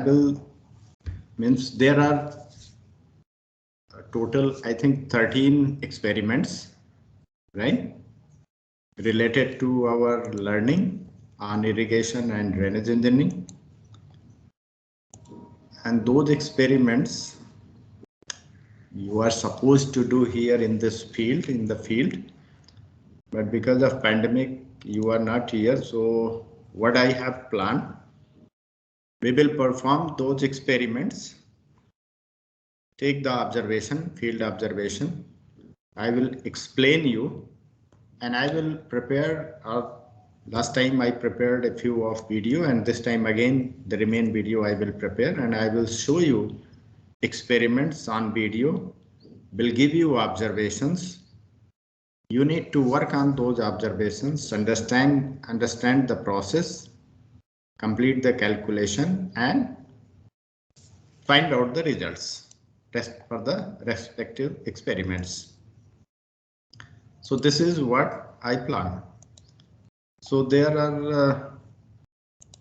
will means there are total, I think 13 experiments, right, related to our learning on irrigation and drainage engineering. And those experiments you are supposed to do here in this field, in the field, but because of pandemic you are not here. So what I have planned, we will perform those experiments, take the observation, field observation. I will explain you, and I will prepare. Last time I prepared a few of video, and this time again the remain video I will prepare, and I will show you experiments on video, will give you observations. You need to work on those observations, understand the process, complete the calculation, and find out the results, test for the respective experiments. So this is what I plan. So there are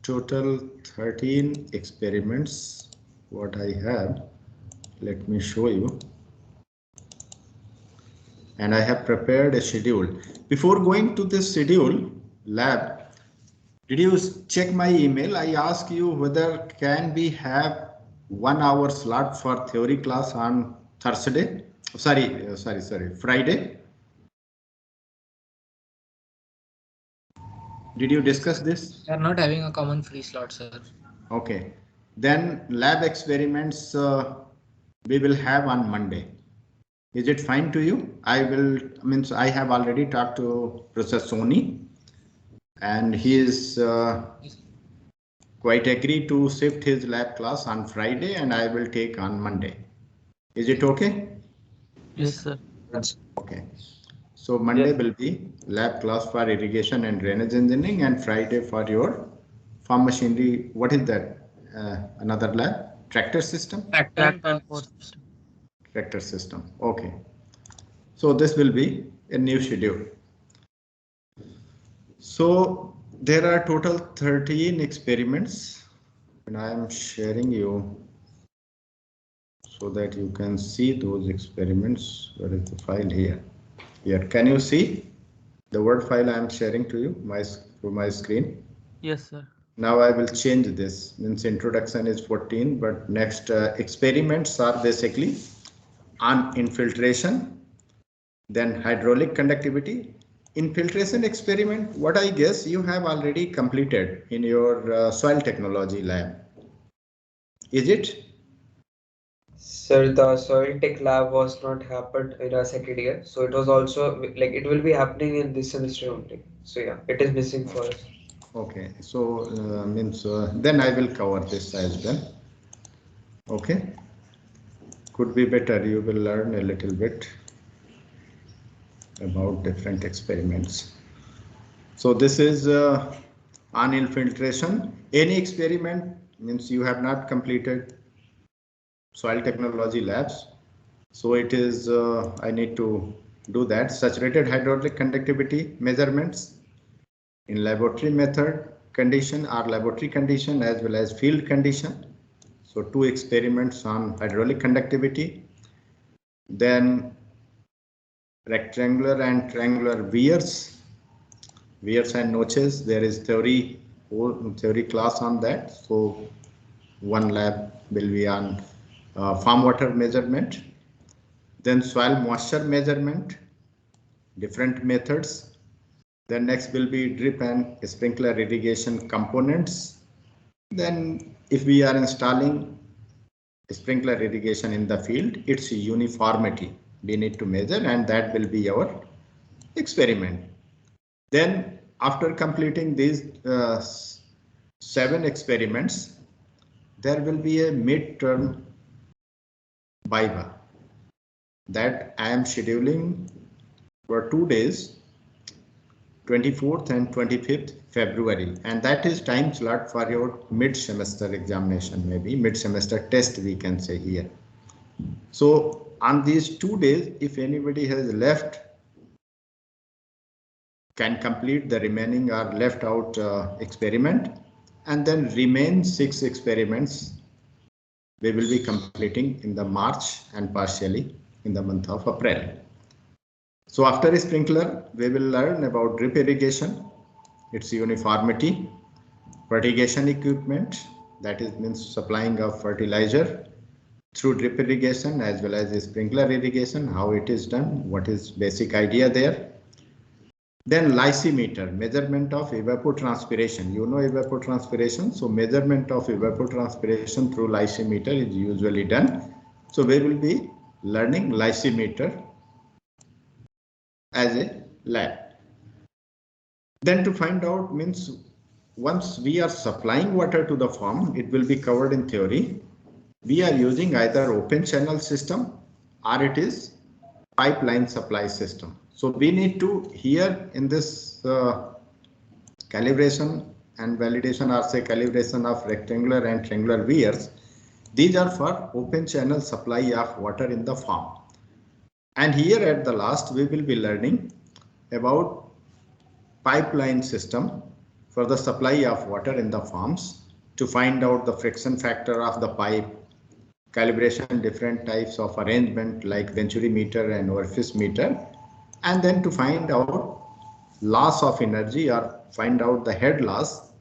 total 13 experiments what I have. Let me show you. And I have prepared a schedule. Before going to this schedule lab, did you check my email? I asked you whether can we have 1 hour slot for theory class on Thursday? Sorry, Friday. Did you discuss this? We are not having a common free slot, sir. Okay. Then lab experiments we will have on Monday. Is it fine to you? I have already talked to Professor Soni, and he is quite agree to shift his lab class on Friday, and I will take on Monday. Is it okay? Yes, sir. Okay. So Monday will be lab class for irrigation and drainage engineering, and Friday for your farm machinery. What is that? Another lab? Tractor system? Tractor system. Tractor system. Okay. So this will be a new schedule. So there are total 13 experiments, and I am sharing you so that you can see those experiments. Where is the file here? Here, can you see the Word file I am sharing to you through my screen? Yes, sir. Now I will change this. Means introduction is 14, but next experiments are basically on infiltration, then hydraulic conductivity. Infiltration experiment, what I guess you have already completed in your soil technology lab. Is it? Sir, the soil tech lab was not happened in our second year, so it was also like it will be happening in this semester only. So yeah, it is missing for us. Okay, so then I will cover this as well. Okay, could be better. You will learn a little bit about different experiments. So this is on infiltration. Any experiment means you have not completed soil technology labs. So it is, I need to do that. Saturated hydraulic conductivity measurements in laboratory method condition or laboratory condition as well as field condition. So 2 experiments on hydraulic conductivity. Then rectangular and triangular wears and notches. There is theory class on that. So one lab will be on farm water measurement, then soil moisture measurement, different methods. Then next will be drip and sprinkler irrigation components. Then if we are installing sprinkler irrigation in the field, its uniformity we need to measure, and that will be our experiment. Then after completing these 7 experiments, there will be a midterm viva that I am scheduling for 2 days, 24th and 25th February, and that is time slot for your mid-semester examination, maybe mid-semester test we can say here. So on these 2 days, if anybody has left, can complete the remaining or left out experiment, and then remain 6 experiments we will be completing in the March and partially in the month of April. So after sprinkler, we will learn about drip irrigation, its uniformity, fertigation equipment, that is means supplying of fertilizer through drip irrigation as well as sprinkler irrigation, how it is done, what is basic idea there. Then lysimeter, measurement of evapotranspiration. You know evapotranspiration, so measurement of evapotranspiration through lysimeter is usually done. So we will be learning lysimeter as a lab. Then to find out means once we are supplying water to the farm, it will be covered in theory. We are using either open channel system or it is pipeline supply system. So we need to here in this calibration and validation, or say calibration of rectangular and triangular weirs. These are for open channel supply of water in the farm. And here at the last we will be learning about pipeline system for the supply of water in the farms to find out the friction factor of the pipe, calibration different types of arrangement like venturi meter and orifice meter, and then to find out loss of energy or find out the head loss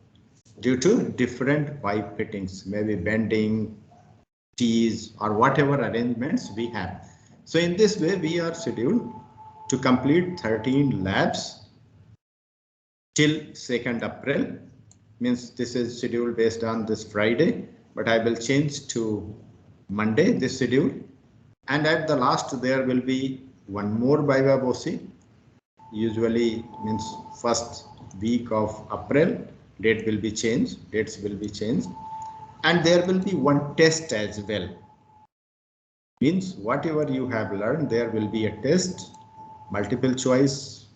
due to different pipe fittings, maybe bending, tees or whatever arrangements we have. So in this way we are scheduled to complete 13 labs till 2nd April. Means this is scheduled based on this Friday, but I will change to Monday this schedule. And at the last there will be one more Viva Voce, usually means first week of April. Dates will be changed, and there will be one test as well. Means whatever you have learned, there will be a test, multiple choice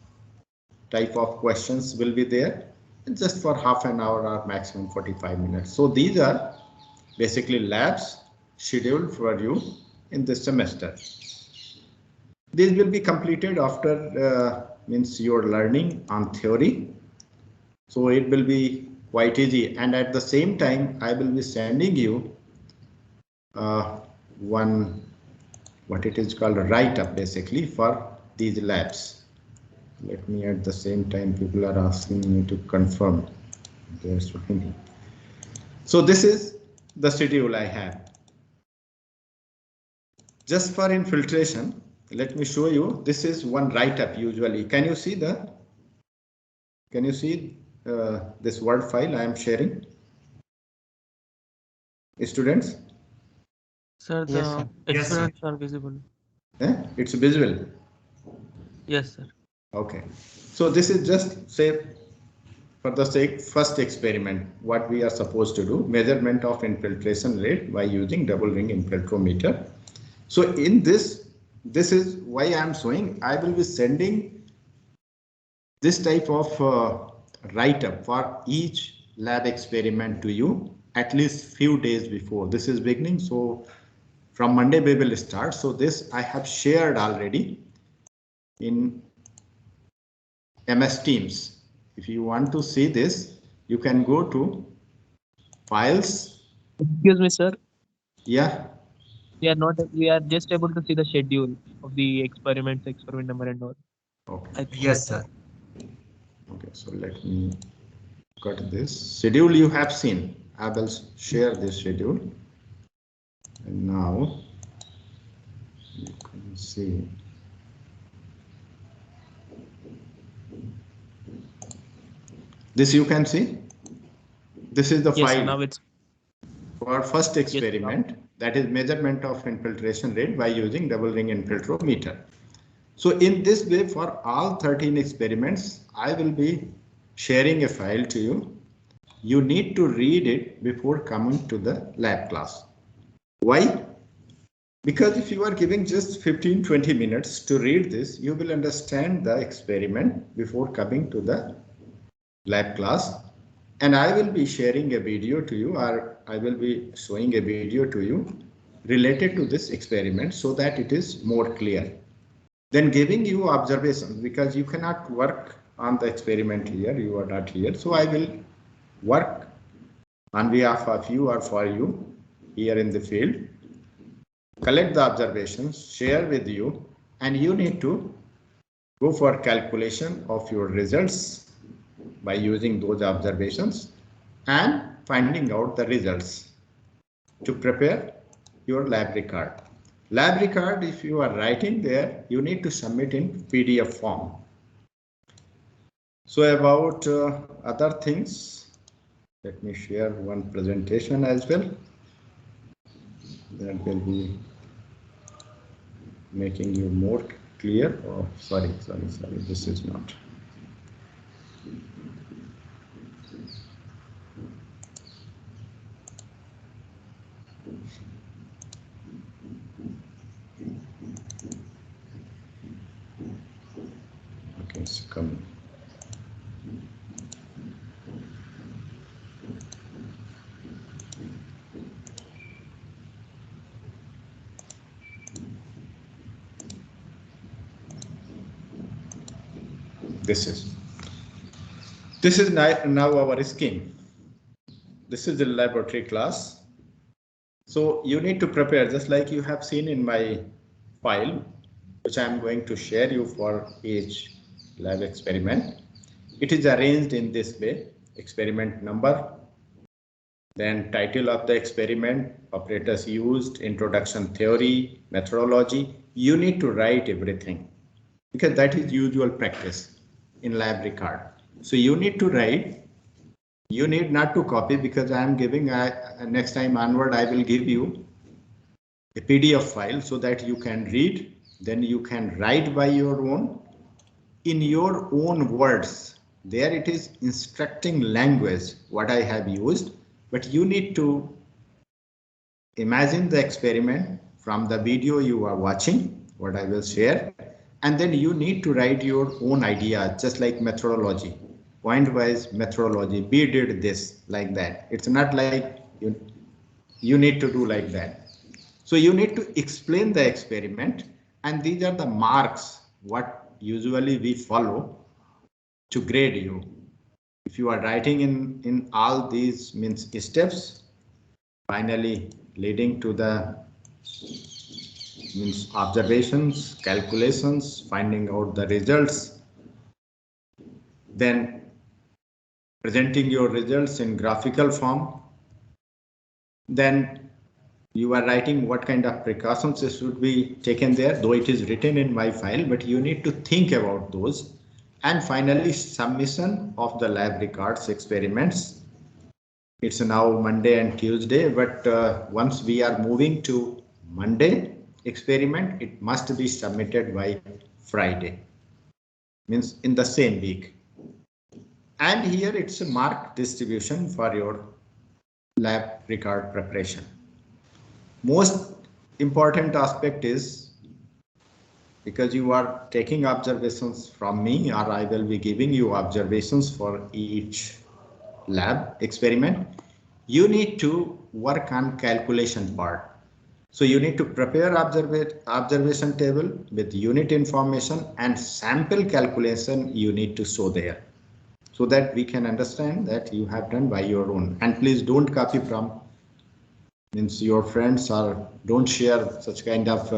type of questions will be there, just for half an hour or maximum 45 minutes. So these are basically labs scheduled for you in this semester. These will be completed after means your learning on theory. So it will be quite easy, and at the same time I will be sending you one what it is called a write-up basically for these labs. Let me at the same time, people are asking me to confirm their screening. So this is the schedule I have. Just for infiltration, let me show you. This is one write-up usually. Can you see the? Can you see this Word file I am sharing? Students? Sir, the experiments are visible. It's visible. Yes, sir. Okay. So this is just say for the sake first experiment, what we are supposed to do, measurement of infiltration rate by using double ring infiltrometer. So in this is why I am showing. I will be sending this type of write-up for each lab experiment to you at least few days before. This is beginning, so from Monday we will start. So this I have shared already in MS Teams. If you want to see this, you can go to files. Excuse me, sir. Yeah. We are just able to see the schedule of the experiment number and all. Okay. Yes, sir. Okay, so let me cut this schedule you have seen. I will share this schedule. And now you can see. This you can see. This is the file. Now it's for first experiment, that is measurement of infiltration rate by using double ring infiltrometer. So in this way, for all 13 experiments, I will be sharing a file to you. You need to read it before coming to the lab class. Why? Because if you are giving just 15-20 minutes to read this, you will understand the experiment before coming to the lab class. And I will be sharing a video to you, or I will be showing a video to you related to this experiment so that it is more clear. Then giving you observations, because you cannot work on the experiment here, you are not here. So I will work on behalf of you or for you here in the field, collect the observations, share with you, and you need to go for calculation of your results by using those observations and finding out the results to prepare your lab record. Lab record, if you are writing there, you need to submit in PDF form. So about other things, let me share one presentation as well. That will be making you more clear. Oh, sorry, this is not. Okay, it's coming. This is now our scheme. This is the laboratory class. So you need to prepare just like you have seen in my file, which I am going to share you for each lab experiment. It is arranged in this way: experiment number, then title of the experiment, operators used, introduction theory, methodology. You need to write everything because that is usual practice in lab record. So you need to write. You need not to copy because I am giving next time onward I will give you a PDF file so that you can read, then you can write by your own in your own words. There it is instructing language what I have used, but you need to imagine the experiment from the video you are watching, what I will share, and then you need to write your own idea, just like methodology. Point-wise methodology, B did this, like that. It's not like you need to do like that. So you need to explain the experiment, and these are the marks what usually we follow to grade you. If you are writing in all these means steps, finally leading to the means observations, calculations, finding out the results, then presenting your results in graphical form. Then you are writing what kind of precautions should be taken there, though it is written in my file, but you need to think about those. And finally, submission of the lab records experiments. It's now Monday and Tuesday, but once we are moving to Monday experiment, it must be submitted by Friday, means in the same week. And here it's a mark distribution for your lab record preparation. Most important aspect is because you are taking observations from me, or I will be giving you observations for each lab experiment, you need to work on calculation part. So you need to prepare observation table with unit information and sample calculation you need to show there, so that we can understand that you have done by your own. And please don't copy from means your friends, or don't share such kind of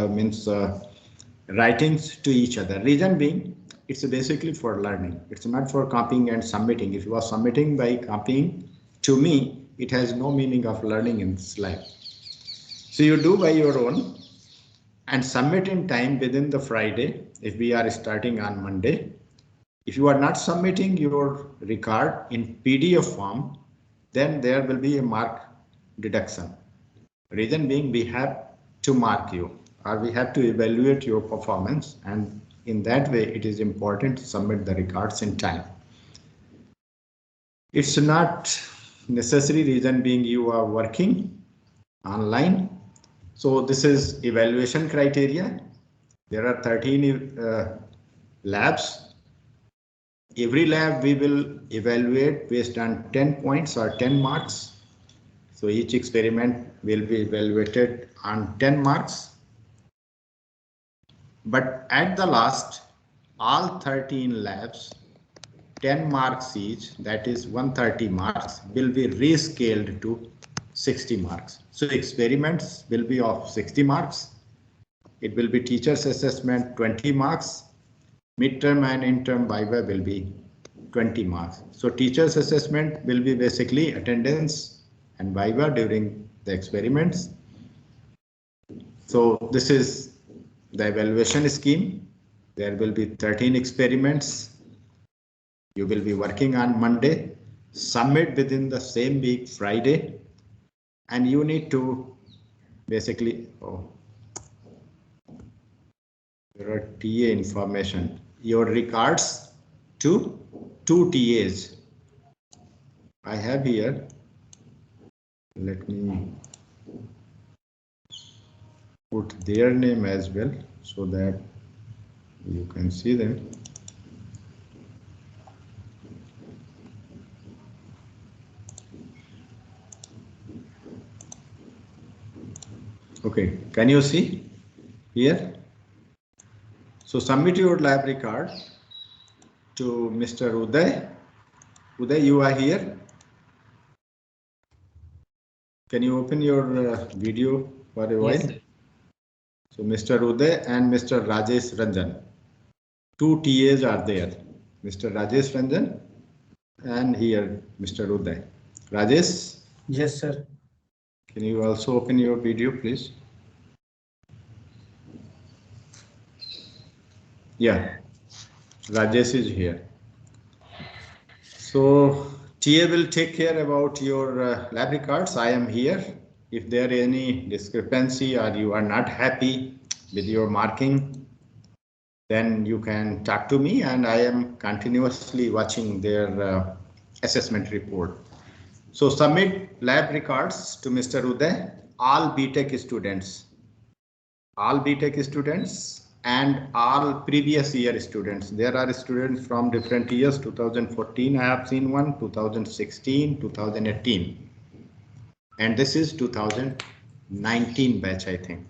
writings to each other. Reason being, it's basically for learning. It's not for copying and submitting. If you are submitting by copying to me, it has no meaning of learning in this lab. So you do by your own and submit in time within the Friday if we are starting on Monday. If you are not submitting your record in PDF form, then there will be a mark deduction. Reason being, we have to mark you, or we have to evaluate your performance, and in that way it is important to submit the records in time. It's not necessary, reason being you are working online. So this is evaluation criteria. There are 13 labs. Every lab we will evaluate based on 10 points or 10 marks. So each experiment will be evaluated on 10 marks. But at the last, all 13 labs, 10 marks each, that is 130 marks, will be rescaled to 60 marks. So experiments will be of 60 marks. It will be teacher's assessment 20 marks. Midterm and interim viva will be 20 marks. So teacher's assessment will be basically attendance and viva during the experiments. So this is the evaluation scheme. There will be 13 experiments. You will be working on Monday, submit within the same week, Friday, and you need to basically, your TA information, your regards to 2 TAs. I have here, let me put their name as well so that you can see them. Okay, can you see here? So submit your lab record to Mr. Uday. Uday, you are here. Can you open your video for a while? Yes. So Mr. Uday and Mr. Rajesh Ranjan. 2 TAs are there. Mr. Rajesh Ranjan and here Mr. Uday. Rajesh? Yes, sir. Can you also open your video, please? Yeah, Rajesh is here. So TA will take care about your lab records. I am here. If there is any discrepancy or you are not happy with your marking, then you can talk to me, and I am continuously watching their assessment report. So submit lab records to Mr. Uday, all BTech students, and all previous year students. There are students from different years, 2014 I have seen one, 2016, 2018, and this is 2019 batch, I think.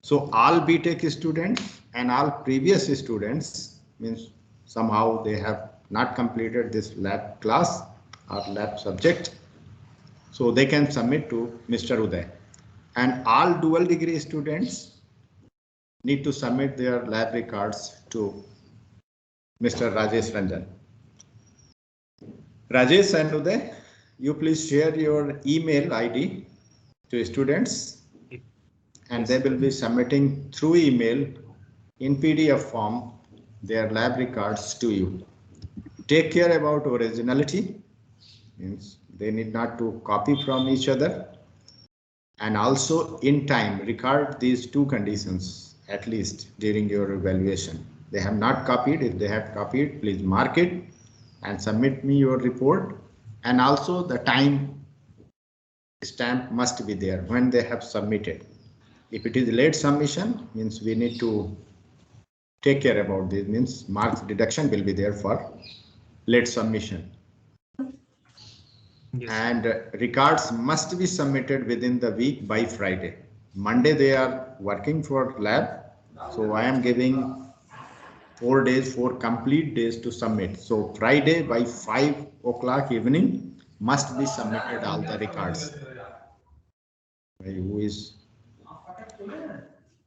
So all BTech students and all previous students, means somehow they have not completed this lab class or lab subject, so they can submit to Mr. Uday. And all dual degree students need to submit their lab records to Mr. Rajesh Ranjan. Rajesh and Uday, you please share your email ID to students, and they will be submitting through email in PDF form their lab records to you. Take care about originality, means they need not to copy from each other, and also in time record these 2 conditions at least during your evaluation. They have not copied. If they have copied, please mark it and submit me your report, and also the time stamp must be there when they have submitted. If it is late submission, means we need to take care about this, means marks deduction will be there for late submission. Yes. And records must be submitted within the week by Friday. Monday they are working for lab, so I am giving 4 days, 4 complete days to submit. So Friday by 5 o'clock evening must be submitted all the records. Who is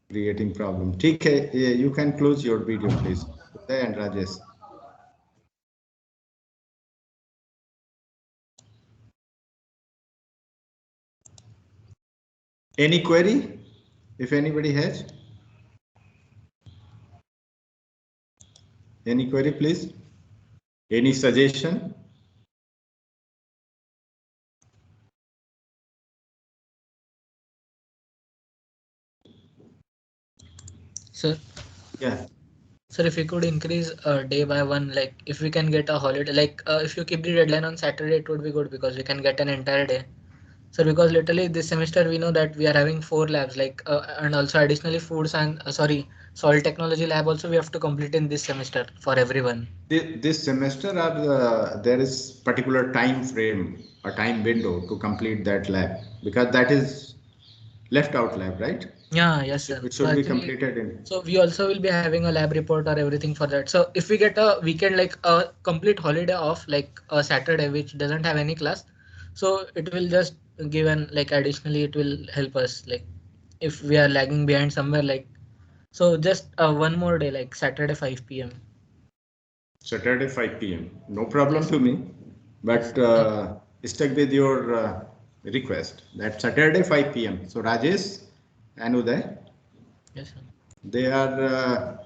creating problem? TK, you can close your video, please. Uday and Rajesh. Any query, if anybody has? Any query, please? Any suggestion? Sir? Yeah. Sir, if we could increase day by 1, like if we can get a holiday, like if you keep the deadline on Saturday, it would be good because we can get an entire day. So because literally this semester we know that we are having 4 labs, like and also additionally foods and soil technology lab also we have to complete in this semester for everyone. This semester there is particular time frame, a time window to complete that lab, because that is left out lab, right? Yeah, yes sir. It should be completed in. So we also will be having a lab report or everything for that. So if we get a weekend, like a complete holiday off, like a Saturday which doesn't have any class, so it will just given like additionally it will help us like if we are lagging behind somewhere like so just one more day like Saturday 5 p.m. Saturday 5 p.m. No problem Yes. to me, but stick with your request that Saturday 5 p.m. So Rajesh and Uday, Yes, sir. they are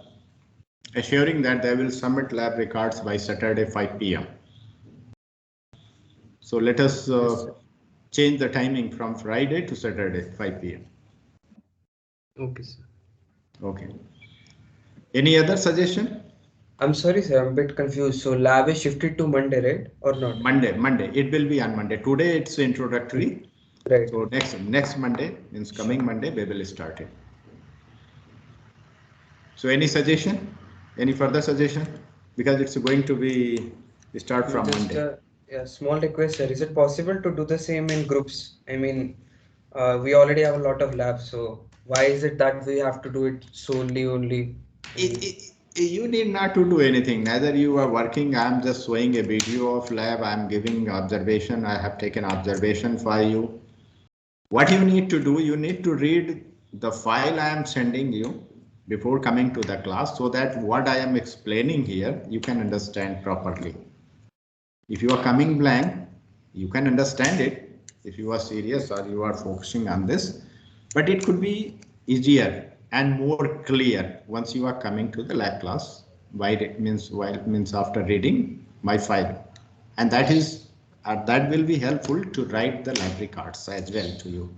assuring that they will submit lab records by Saturday 5 p.m. So let us change the timing from Friday to Saturday 5 p.m. Okay, sir. Okay. Any other suggestion? I'm sorry, sir. I'm a bit confused. So lab is shifted to Monday, right? Or not? Monday. It will be on Monday. Today it's introductory. Right. So next Monday means coming Monday we will start it. So any suggestion? Any further suggestion? Because it's going to be start from Just Monday. yeah, small request, sir. Is it possible to do the same in groups? I mean, we already have a lot of labs, so why is it that we have to do it solely only? You need not to do anything. Neither you are working. I'm just showing a video of lab. I'm giving observation. I have taken observation for you. What you need to do, you need to read the file I am sending you before coming to the class so that what I am explaining here, you can understand properly. If you are coming blank, you can understand it if you are serious or you are focusing on this, but it could be easier and more clear once you are coming to the lab class. Why it means after reading my file, and that will be helpful to write the library cards as well to you.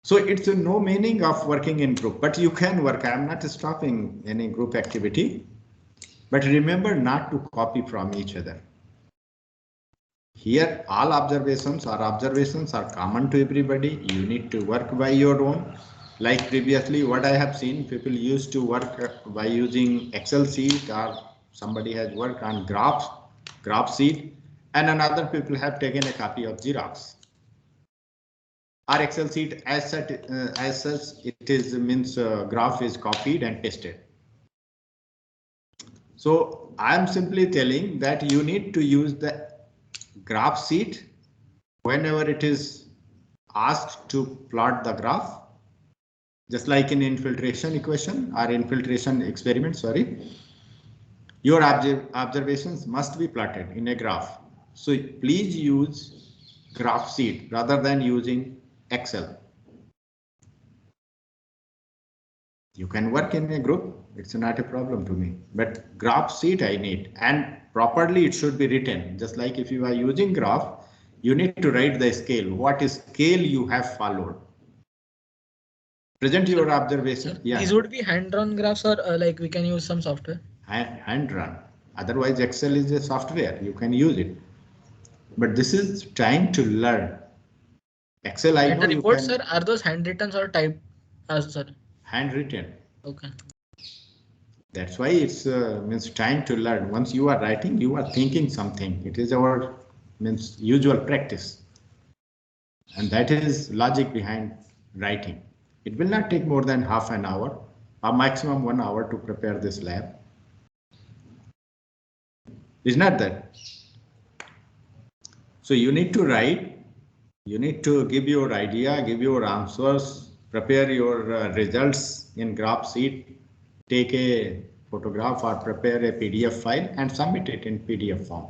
So it's no meaning of working in group, but you can work. I am not stopping any group activity, but remember not to copy from each other. Here, all observations are common to everybody. You need to work by your own. Like previously, what I have seen, people used to work by using Excel sheet, or somebody has worked on graph sheet, and another people have taken a copy of Xerox. Our Excel sheet as such, it is means graph is copied and pasted. So I am simply telling that you need to use the graph sheet whenever it is asked to plot the graph, just like in infiltration equation or infiltration experiment, sorry, your observations must be plotted in a graph. So please use graph sheet rather than using Excel. You can work in a group, it's not a problem to me, but graph sheet I need, and properly it should be written. Just like if you are using graph, you need to write the scale, what scale you have followed. Present your observation. Yeah. These would be hand-drawn graphs or like we can use some software? Hand run. Otherwise, Excel is a software. You can use it. But this is trying to learn. Excel, I And know the you reports, can. sir, are those handwritten or typed? Sorry. Handwritten. Okay. That's why it's means trying to learn. Once you are writing, you are thinking something. It is our means usual practice. And that is logic behind writing. It will not take more than half an hour or maximum 1 hour to prepare this lab. Is not that? So you need to write, you need to give your idea, give your answers, prepare your results in graph sheet, take a photograph or prepare a PDF file and submit it in PDF form.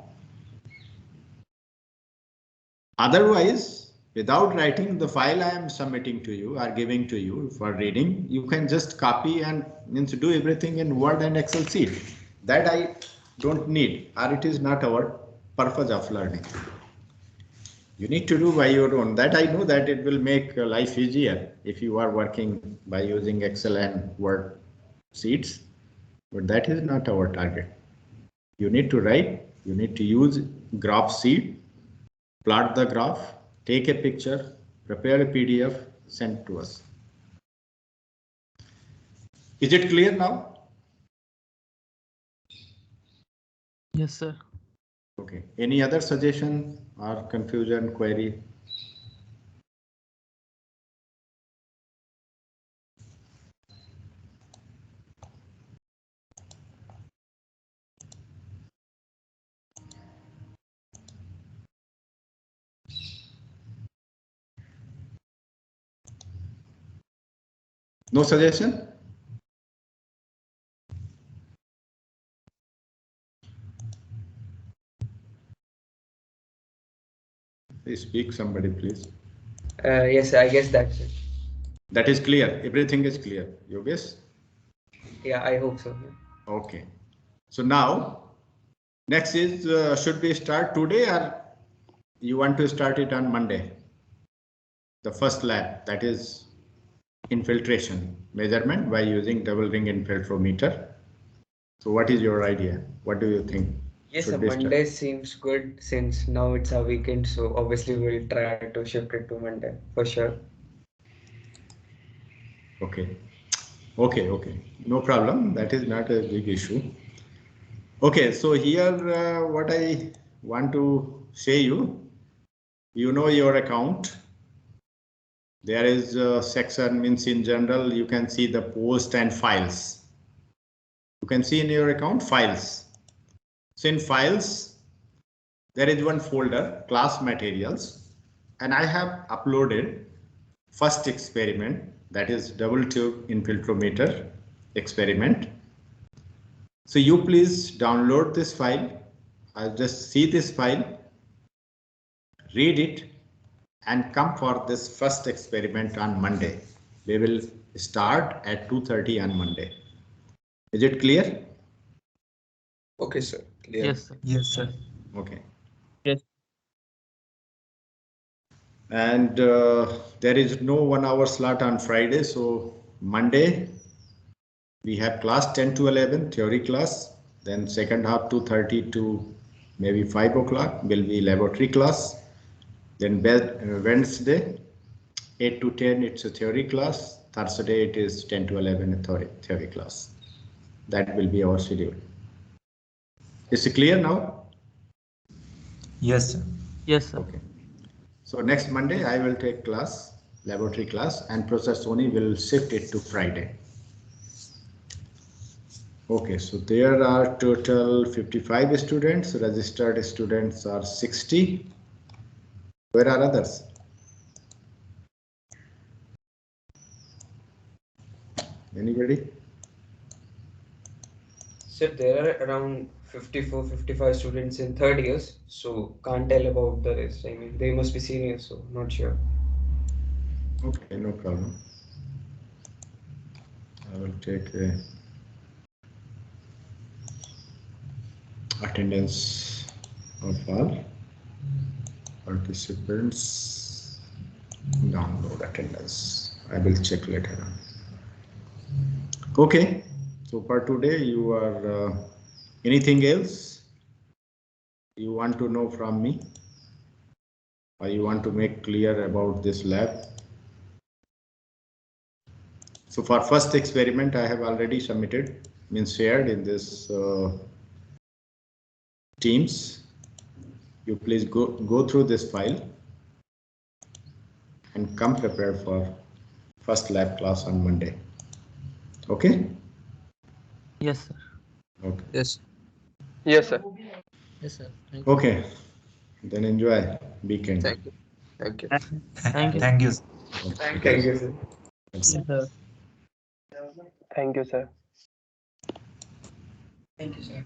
Otherwise, without writing the file I am submitting to you or giving to you for reading, you can just copy and means do everything in Word and Excel sheet. That I don't need, or it is not our purpose of learning. You need to do by your own. That I know that it will make life easier if you are working by using Excel and Word sheets, but that is not our target. You need to write, you need to use graph sheet, plot the graph, take a picture, prepare a PDF, send to us. Is it clear now? Yes, sir. Okay. Any other suggestion or confusion, query? No suggestion? Please speak, somebody, please. Yes, I guess that's it. That is clear. Everything is clear. Yogesh? Yeah, I hope so. Yeah. Okay. So now, next is, should we start today or you want to start it on Monday? The first lab, that is infiltration measurement by using double ring infiltrometer. So what is your idea? What do you think? Yes, Should we start? Monday seems good since now it's a weekend, so obviously we'll try to shift it to Monday for sure. Okay. Okay. No problem. That is not a big issue. Okay, so here what I want to say you know your account. There is a section, means in general, you can see the post and files. You can see in your account files. So in files, there is one folder, class materials, and I have uploaded first experiment, that is double tube infiltrometer experiment. So you please download this file. I'll just see this file, read it, and come for this first experiment on Monday. We will start at 2:30 on Monday. Is it clear? Okay, sir. Clear. Yes, sir. Yes, sir. Okay. Yes. And there is no 1 hour slot on Friday. So Monday, we have class 10 to 11 theory class. Then second half 2:30 to maybe 5 o'clock will be laboratory class. Then Wednesday 8 to 10 it's a theory class. Thursday it is 10 to 11 a theory class. That will be our schedule. Is it clear now? Yes, sir. Yes, sir. Okay. So next Monday I will take class, laboratory class, and Professor Soni will shift it to Friday. Okay, so there are total 55 students. Registered students are 60. Where are others? Anybody? Sir, there are around 54-55 students in third years, so can't tell about the rest. I mean, they must be seniors, so not sure. Okay, no problem. I will take attendance of all participants. Download attendance. I will check later on. Okay, so for today you are anything else you want to know from me, or you want to make clear about this lab? So for first experiment I have already submitted, means shared in this Teams. You please go through this file and come prepared for first lab class on Monday. Okay? Yes, sir. Okay. Yes. Yes, sir. Yes, sir. Thank you. Okay. Then enjoy weekend. Thank you. Thank you. Thank you. Thank you. Thank you, sir. Yes, sir. Thank you, sir. Thank you, sir.